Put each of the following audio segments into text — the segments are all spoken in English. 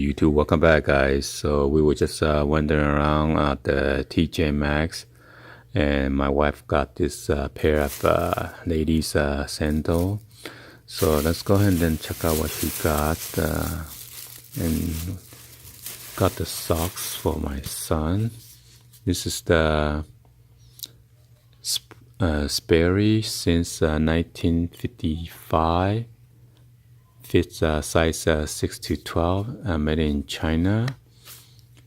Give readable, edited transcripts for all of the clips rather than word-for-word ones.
YouTube, welcome back guys. So we were just wandering around at the TJMaxx, and my wife got this pair of ladies sandal. So let's go ahead and then check out what she got. And got the socks for my son. This is the Sperry since 1955. Fits size 6 to 12, made in China.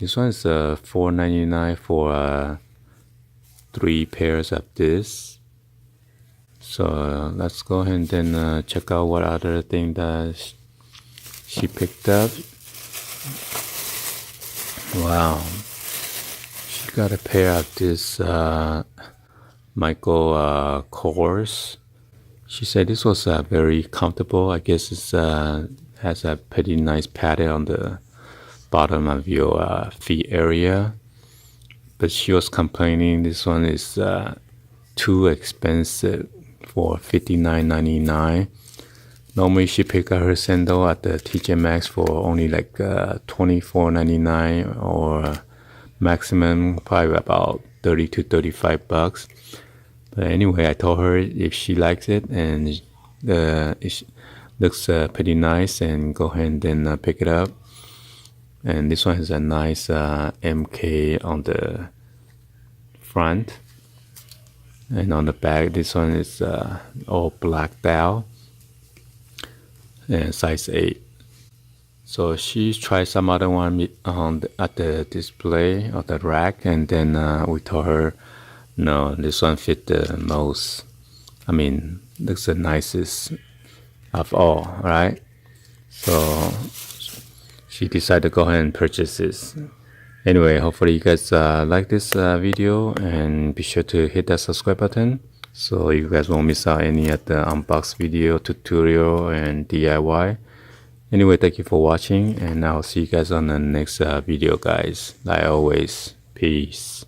This one is $4.99 for 3 pairs of this. So let's go ahead and then check out what other thing that she picked up. Wow, she got a pair of this Michael KORS. She said this was very comfortable. I guess it has a pretty nice padding on the bottom of your feet area. But she was complaining this one is too expensive for $59.99. Normally she picked up her sandal at the TJMaxx for only like $24.99 or maximum probably about $30 to $35. But anyway, I told her if she likes it and it looks pretty nice, and go ahead and then pick it up. And this one has a nice MK on the front, and on the back this one is all blacked out and size 8. So she tried some other one at the display of the rack, and then we told her no, this one fit the most. I mean, looks the nicest of all, right? So she decided to go ahead and purchase this. Anyway, hopefully you guys like this video, and be sure to hit that subscribe button so you guys won't miss out any of the unbox video, tutorial, and DIY. Anyway, thank you for watching, and I'll see you guys on the next video, guys. Like always, peace.